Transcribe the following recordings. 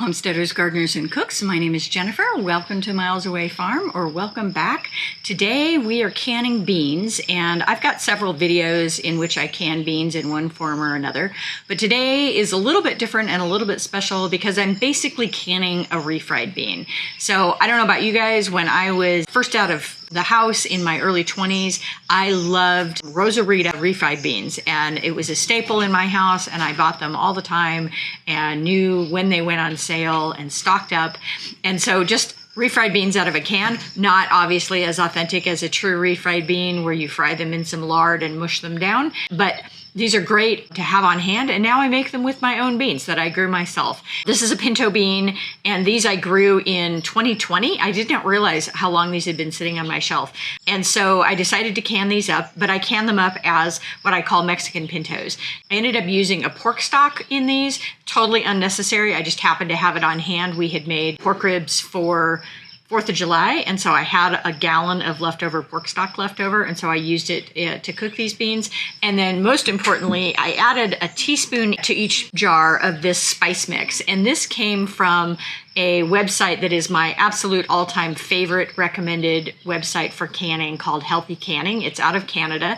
Homesteaders, gardeners, and cooks. My name is Jennifer. Welcome to Miles Away Farm, or welcome back. Today we are canning beans, and I've got several videos in which I can beans in one form or another. But today is a little bit different and a little bit special because I'm basically canning a refried bean. So I don't know about you guys, when I was first out of the house in my early 20s, I loved Rosarita refried beans, and it was a staple in my house, and I bought them all the time and knew when they went on sale and stocked up. And so just refried beans out of a can, not obviously as authentic as a true refried bean where you fry them in some lard and mush them down, but these are great to have on hand, and now I make them with my own beans that I grew myself. This is a pinto bean, and these I grew in 2020. I did not realize how long these had been sitting on my shelf. And so I decided to can these up, but I can them up as what I call Mexican pintos. I ended up using a pork stock in these, totally unnecessary. I just happened to have it on hand. We had made pork ribs for 4th of July, and so I had a gallon of leftover pork stock left over, and so I used it to cook these beans. And then most importantly, I added a teaspoon to each jar of this spice mix, and this came from a website that is my absolute all-time favorite recommended website for canning called Healthy Canning. It's out of Canada,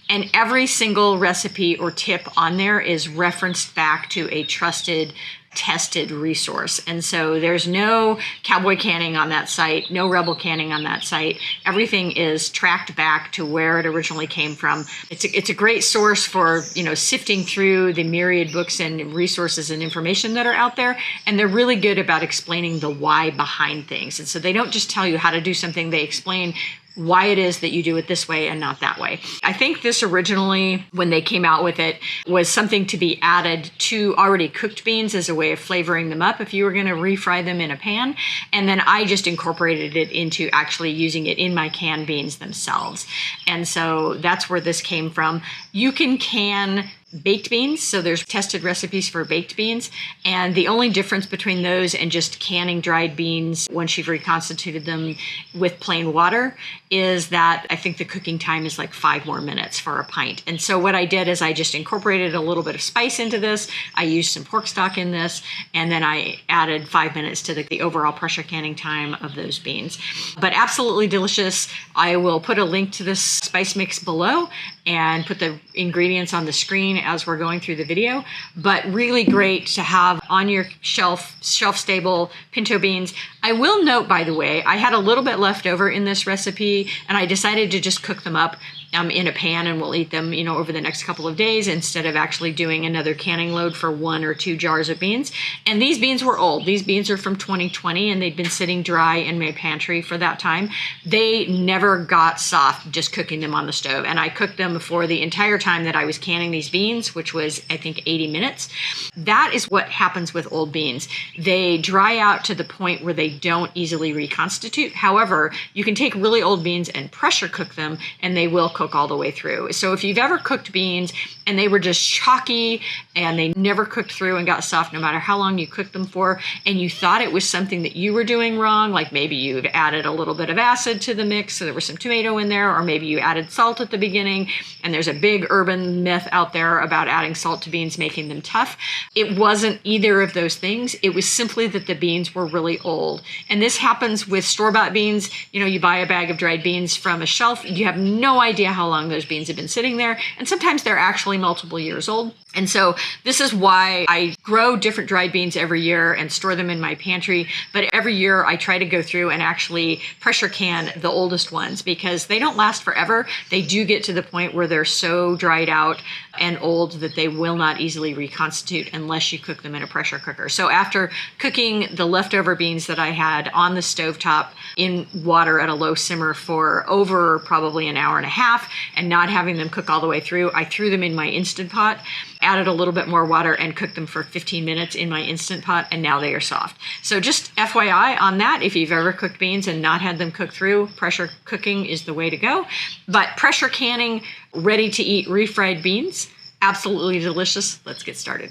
and every single recipe or tip on there is referenced back to a trusted, tested resource. And so there's no cowboy canning on that site, no rebel canning on that site. Everything is tracked back to where it originally came from. It's a great source for, sifting through the myriad books and resources and information that are out there. And they're really good about explaining the why behind things. And so they don't just tell you how to do something, they explain why it is that you do it this way and not that way. I think this originally, when they came out with it, was something to be added to already cooked beans as a way of flavoring them up if you were going to refry them in a pan. And then I just incorporated it into actually using it in my canned beans themselves. And so that's where this came from. You can can baked beans, so there's tested recipes for baked beans, and the only difference between those and just canning dried beans once you've reconstituted them with plain water is that I think the cooking time is like 5 more minutes for a pint. And so what I did is I just incorporated a little bit of spice into this. I used some pork stock in this, and then I added 5 minutes to the overall pressure canning time of those beans. But absolutely delicious. I will put a link to this spice mix below and put the ingredients on the screen as we're going through the video, but really great to have on your shelf-stable pinto beans. I will note, by the way, I had a little bit left over in this recipe, and I decided to just cook them up in a pan, and we'll eat them, over the next couple of days instead of actually doing another canning load for 1 or 2 jars of beans. And these beans were old. These beans are from 2020, and they'd been sitting dry in my pantry for that time. They never got soft just cooking them on the stove, and I cooked them for the entire time that I was canning these beans, which was, I think, 80 minutes. That is what happens with old beans. They dry out to the point where they don't easily reconstitute. However, you can take really old beans and pressure cook them, and they will cook all the way through. So if you've ever cooked beans and they were just chalky and they never cooked through and got soft no matter how long you cooked them for, and you thought it was something that you were doing wrong, like maybe you'd added a little bit of acid to the mix, so there was some tomato in there, or maybe you added salt at the beginning, and there's a big urban myth out there about adding salt to beans making them tough. It wasn't either of those things. It was simply that the beans were really old. And this happens with store-bought beans. You buy a bag of dried beans from a shelf, you have no idea how long those beans have been sitting there, and sometimes they're actually multiple years old. And so this is why I grow different dried beans every year and store them in my pantry. But every year I try to go through and actually pressure can the oldest ones because they don't last forever. They do get to the point where they're so dried out and old that they will not easily reconstitute unless you cook them in a pressure cooker. So after cooking the leftover beans that I had on the stovetop in water at a low simmer for over probably an hour and a half and not having them cook all the way through, I threw them in my Instant Pot, added a little bit more water, and cooked them for 15 minutes in my Instant Pot, and now they are soft. So just FYI on that, if you've ever cooked beans and not had them cooked through, pressure cooking is the way to go. But pressure canning ready to eat refried beans, absolutely delicious. Let's get started.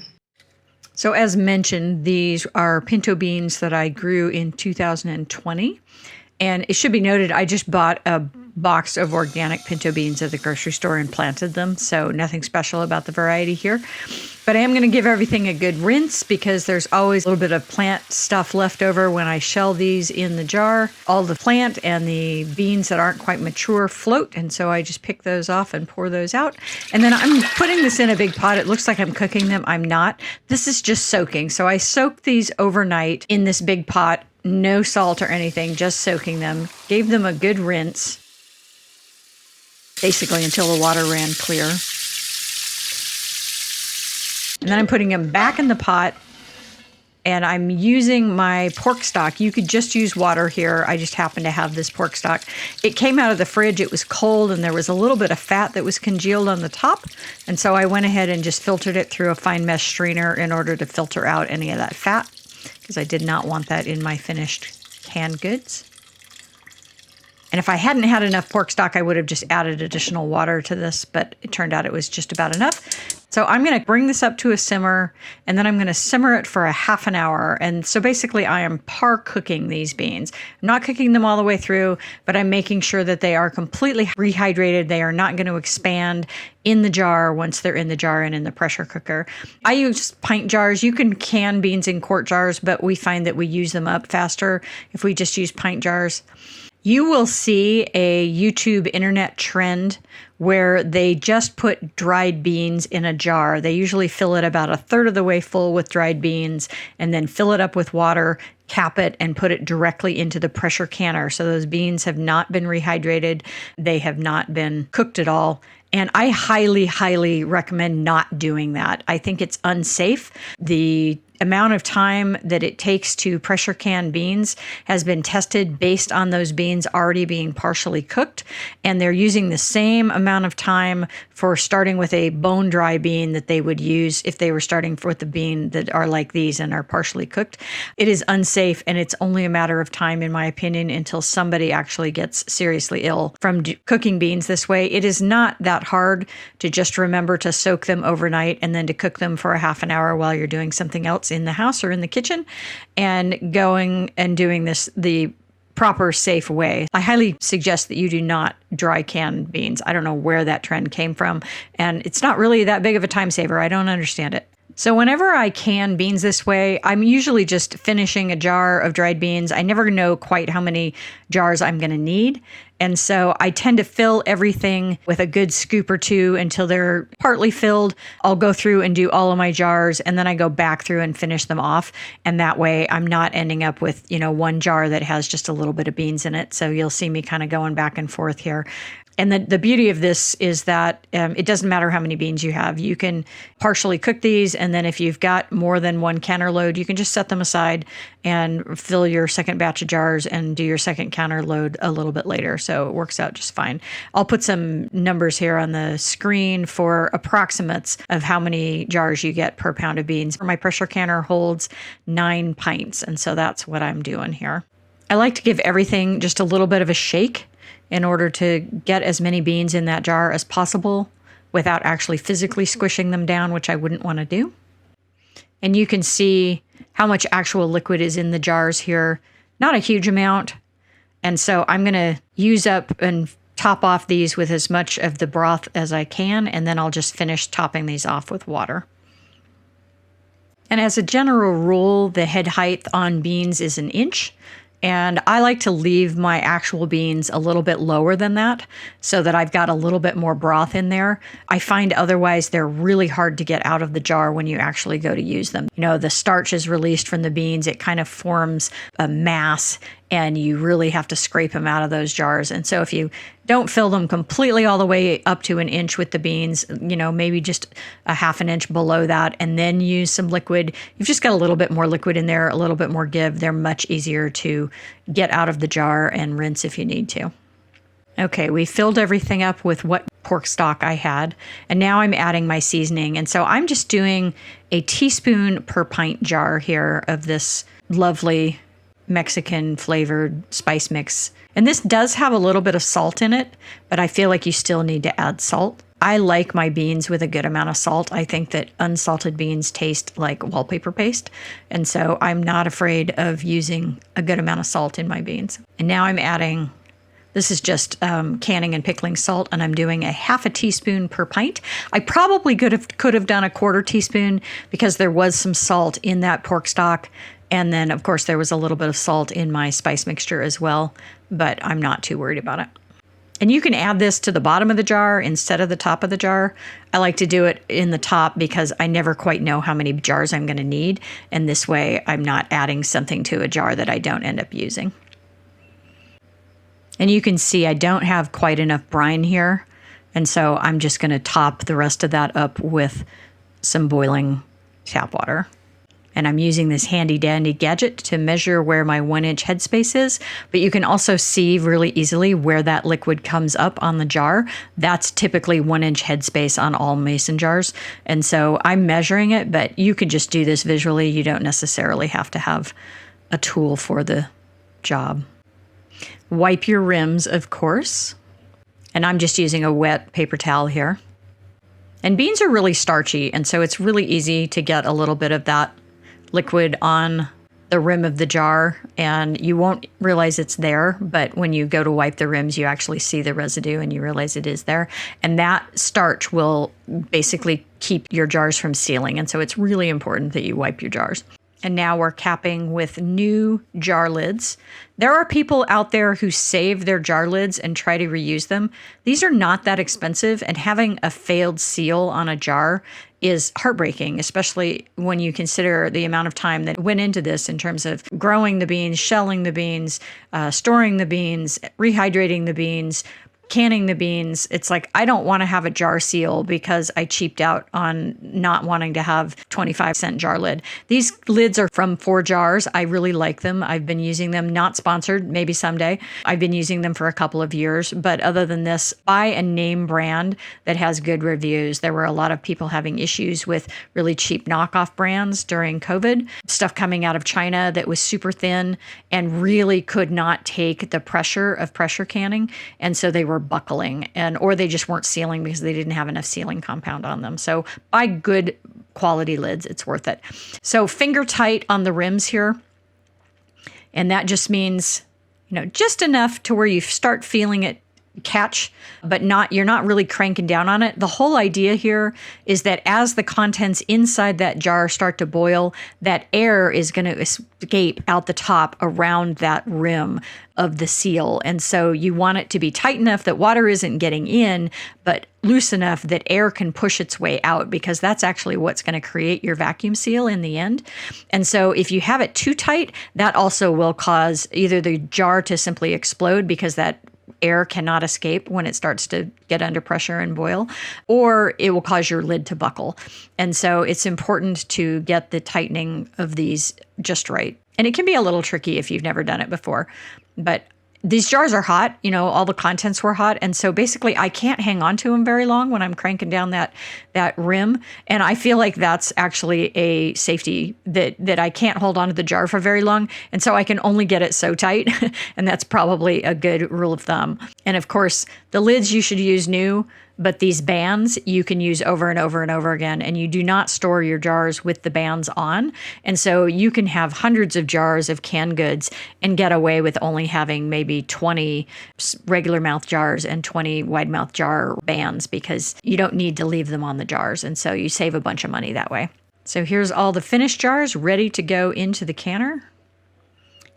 So as mentioned, these are pinto beans that I grew in 2020. And it should be noted, I just bought a box of organic pinto beans at the grocery store and planted them, so nothing special about the variety here. But I am going to give everything a good rinse because there's always a little bit of plant stuff left over when I shell these in the jar. All the plant and the beans that aren't quite mature float, and so I just pick those off and pour those out. And then I'm putting this in a big pot. It looks like I'm cooking them. I'm not. This is just soaking. So I soaked these overnight in this big pot. No salt or anything, just soaking them. Gave them a good rinse, basically until the water ran clear. And then I'm putting them back in the pot, and I'm using my pork stock. You could just use water here. I just happen to have this pork stock. It came out of the fridge. It was cold, and there was a little bit of fat that was congealed on the top. And so I went ahead and just filtered it through a fine mesh strainer in order to filter out any of that fat, because I did not want that in my finished canned goods. And if I hadn't had enough pork stock, I would have just added additional water to this, but it turned out it was just about enough. So I'm going to bring this up to a simmer, and then I'm going to simmer it for a half an hour. And so basically I am par cooking these beans. I'm not cooking them all the way through, but I'm making sure that they are completely rehydrated. They are not going to expand in the jar once they're in the jar and in the pressure cooker. I use pint jars. You can can beans in quart jars, but we find that we use them up faster if we just use pint jars. You will see a YouTube internet trend where they just put dried beans in a jar. They usually fill it about a third of the way full with dried beans and then fill it up with water, cap it, and put it directly into the pressure canner. So those beans have not been rehydrated. They have not been cooked at all. And I highly, highly recommend not doing that. I think it's unsafe. The amount of time that it takes to pressure can beans has been tested based on those beans already being partially cooked. And they're using the same amount of time for starting with a bone dry bean that they would use if they were starting with the bean that are like these and are partially cooked. It is unsafe, and it's only a matter of time, in my opinion, until somebody actually gets seriously ill from cooking beans this way. It is not that hard to just remember to soak them overnight and then to cook them for a half an hour while you're doing something else in the house or in the kitchen, and going and doing this the proper, safe way. I highly suggest that you do not dry can beans. I don't know where that trend came from, and it's not really that big of a time saver. I don't understand it. So whenever I can beans this way, I'm usually just finishing a jar of dried beans. I never know quite how many jars I'm going to need. And so I tend to fill everything with a good scoop or two until they're partly filled. I'll go through and do all of my jars, and then I go back through and finish them off. And that way I'm not ending up with, one jar that has just a little bit of beans in it. So you'll see me kind of going back and forth here. And the beauty of this is that it doesn't matter how many beans you have. You can partially cook these, and then if you've got more than one canner load, you can just set them aside and fill your second batch of jars and do your second canner load a little bit later. So it works out just fine. I'll put some numbers here on the screen for approximates of how many jars you get per pound of beans. My pressure canner holds 9 pints, and so that's what I'm doing here. I like to give everything just a little bit of a shake in order to get as many beans in that jar as possible without actually physically squishing them down, which I wouldn't want to do. And you can see how much actual liquid is in the jars here. Not a huge amount. And so I'm going to use up and top off these with as much of the broth as I can, and then I'll just finish topping these off with water. And as a general rule, the head height on beans is 1 inch. And I like to leave my actual beans a little bit lower than that so that I've got a little bit more broth in there. I find otherwise they're really hard to get out of the jar when you actually go to use them. The starch is released from the beans. It kind of forms a mass, and you really have to scrape them out of those jars. And so if you don't fill them completely all the way up to 1 inch with the beans, maybe just a half an inch below that, and then use some liquid, you've just got a little bit more liquid in there, a little bit more give. They're much easier to get out of the jar and rinse if you need to. Okay, we filled everything up with what pork stock I had, and now I'm adding my seasoning. And so I'm just doing a teaspoon per pint jar here of this lovely Mexican flavored spice mix. And this does have a little bit of salt in it, but I feel like you still need to add salt. I like my beans with a good amount of salt. I think that unsalted beans taste like wallpaper paste. And so I'm not afraid of using a good amount of salt in my beans. And now I'm adding This is just canning and pickling salt, and I'm doing a half a teaspoon per pint. I probably could have done a quarter teaspoon because there was some salt in that pork stock. And then, of course, there was a little bit of salt in my spice mixture as well, but I'm not too worried about it. And you can add this to the bottom of the jar instead of the top of the jar. I like to do it in the top because I never quite know how many jars I'm going to need. And this way, I'm not adding something to a jar that I don't end up using. And you can see I don't have quite enough brine here. And so I'm just going to top the rest of that up with some boiling tap water. And I'm using this handy dandy gadget to measure where my 1-inch headspace is, but you can also see really easily where that liquid comes up on the jar. That's typically 1-inch headspace on all mason jars. And so I'm measuring it, but you could just do this visually. You don't necessarily have to have a tool for the job. Wipe your rims, of course. And I'm just using a wet paper towel here. And beans are really starchy, and so it's really easy to get a little bit of that liquid on the rim of the jar, and you won't realize it's there, but when you go to wipe the rims, you actually see the residue and you realize it is there. And that starch will basically keep your jars from sealing, and so it's really important that you wipe your jars. And now we're capping with new jar lids. There are people out there who save their jar lids and try to reuse them. These are not that expensive, and having a failed seal on a jar is heartbreaking, especially when you consider the amount of time that went into this in terms of growing the beans, shelling the beans, storing the beans, rehydrating the beans, canning the beans. It's like, I don't want to have a jar seal because I cheaped out on not wanting to have 25-cent jar lid. These lids are from 4 Jars. I really like them. I've been using them, not sponsored, maybe someday. I've been using them for a couple of years. But other than this, buy a name brand that has good reviews. There were a lot of people having issues with really cheap knockoff brands during COVID, stuff coming out of China that was super thin and really could not take the pressure of pressure canning. And so they were buckling, or they just weren't sealing because they didn't have enough sealing compound on them. So buy good quality lids. It's worth it. So finger tight on the rims here. And that just means, just enough to where you start feeling it catch, but you're not really cranking down on it. The whole idea here is that as the contents inside that jar start to boil, that air is going to escape out the top around that rim of the seal. And so you want it to be tight enough that water isn't getting in, but loose enough that air can push its way out, because that's actually what's going to create your vacuum seal in the end. And so if you have it too tight, that also will cause either the jar to simply explode because that air cannot escape when it starts to get under pressure and boil, or it will cause your lid to buckle. And so it's important to get the tightening of these just right. And it can be a little tricky if you've never done it before, but these jars are hot, all the contents were hot. And so basically I can't hang on to them very long when I'm cranking down that rim. And I feel like that's actually a safety that I can't hold on to the jar for very long. And so I can only get it so tight. And that's probably a good rule of thumb. And of course, the lids you should use new, but these bands you can use over and over and over again, and you do not store your jars with the bands on. And so you can have hundreds of jars of canned goods and get away with only having maybe 20 regular mouth jars and 20 wide mouth jar bands, because you don't need to leave them on the jars. And so you save a bunch of money that way. So here's all the finished jars ready to go into the canner.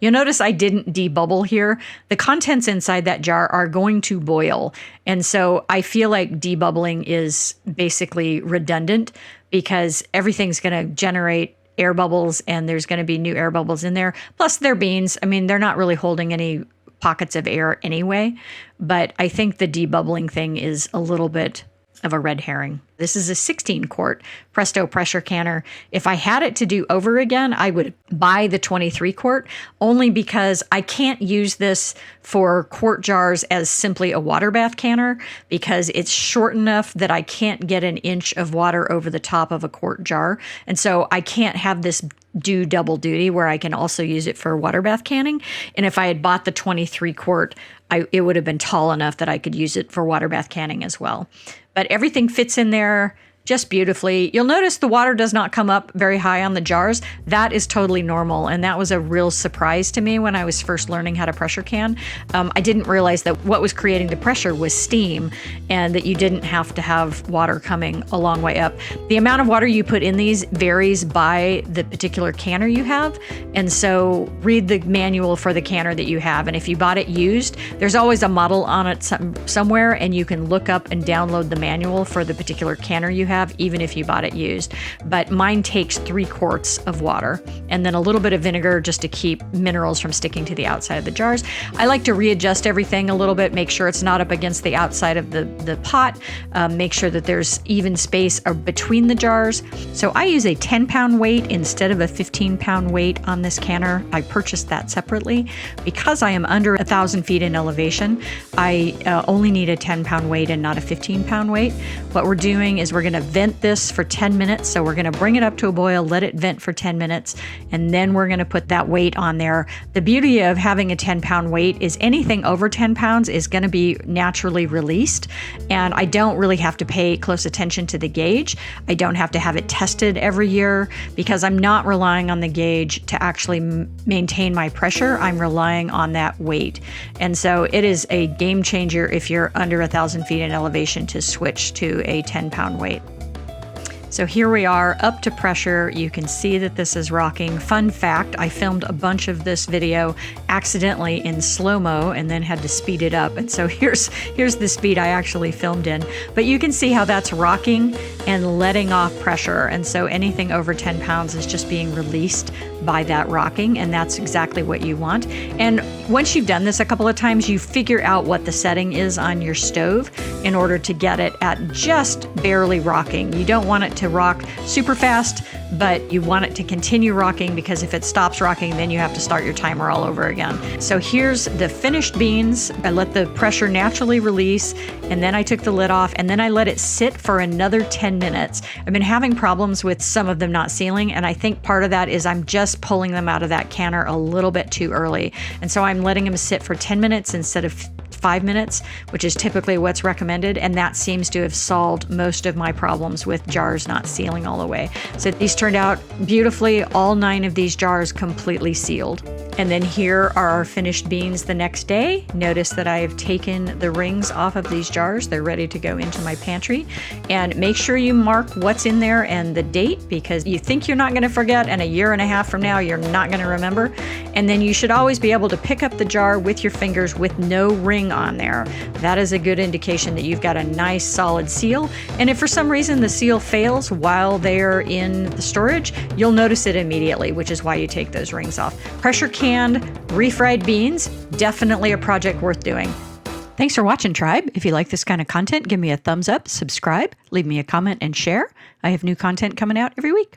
You'll notice I didn't debubble here. The contents inside that jar are going to boil. And so I feel like debubbling is basically redundant, because everything's going to generate air bubbles and there's going to be new air bubbles in there. Plus they're beans. I mean, they're not really holding any pockets of air anyway. But I think the debubbling thing is a little bit of a red herring. This is a 16-quart Presto pressure canner. If I had it to do over again, I would buy the 23-quart, only because I can't use this for quart jars as simply a water bath canner, because it's short enough that I can't get an inch of water over the top of a quart jar. And so I can't have this do double duty where I can also use it for water bath canning. And if I had bought the 23-quart, it would have been tall enough that I could use it for water bath canning as well. But everything fits in there just beautifully. You'll notice the water does not come up very high on the jars. That is totally normal, and that was a real surprise to me when I was first learning how to pressure can. I didn't realize that what was creating the pressure was steam, and that you didn't have to have water coming a long way up. The amount of water you put in these varies by the particular canner you have, and so read the manual for the canner that you have. And if you bought it used, there's always a model on it somewhere, and you can look up and download the manual for the particular canner you have, even if you bought it used. But mine takes 3 quarts of water and then a little bit of vinegar just to keep minerals from sticking to the outside of the jars. I like to readjust everything a little bit, make sure it's not up against the outside of the pot, make sure that there's even space between the jars. So I use a 10-pound weight instead of a 15-pound weight on this canner. I purchased that separately. Because I am under 1,000 feet in elevation, I only need a 10-pound weight and not a 15-pound weight. What we're doing is we're going to vent this for 10 minutes. So we're going to bring it up to a boil, let it vent for 10 minutes, and then we're going to put that weight on there. The beauty of having a 10-pound weight is anything over 10 pounds is going to be naturally released, and I don't really have to pay close attention to the gauge. I don't have to have it tested every year because I'm not relying on the gauge to actually maintain my pressure. I'm relying on that weight. And so it is a game changer if you're under 1,000 feet in elevation to switch to a 10-pound weight. So here we are up to pressure. You can see that this is rocking. Fun fact, I filmed a bunch of this video accidentally in slow-mo and then had to speed it up. And so here's the speed I actually filmed in. But you can see how that's rocking and letting off pressure. And so anything over 10 pounds is just being released by that rocking, and that's exactly what you want. And once you've done this a couple of times, you figure out what the setting is on your stove in order to get it at just barely rocking. You don't want it to rock super fast, but you want it to continue rocking, because if it stops rocking, then you have to start your timer all over again. So here's the finished beans. I let the pressure naturally release, and then I took the lid off, and then I let it sit for another 10 minutes. I've been having problems with some of them not sealing, and I think part of that is I'm just pulling them out of that canner a little bit too early. And so I'm letting them sit for 10 minutes instead of 5 minutes, which is typically what's recommended, and that seems to have solved most of my problems with jars not sealing all the way. So these turned out beautifully, all 9 of these jars completely sealed. And then here are our finished beans the next day. Notice that I have taken the rings off of these jars. They're ready to go into my pantry. And make sure you mark what's in there and the date, because you think you're not going to forget, and a year and a half from now, you're not going to remember. And then you should always be able to pick up the jar with your fingers with no ring on there. That is a good indication that you've got a nice solid seal. And if for some reason the seal fails while they're in the storage, you'll notice it immediately, which is why you take those rings off. Pressure canned refried beans, definitely a project worth doing. Thanks for watching, Tribe. If you like this kind of content, give me a thumbs up, subscribe, leave me a comment, and share. I have new content coming out every week.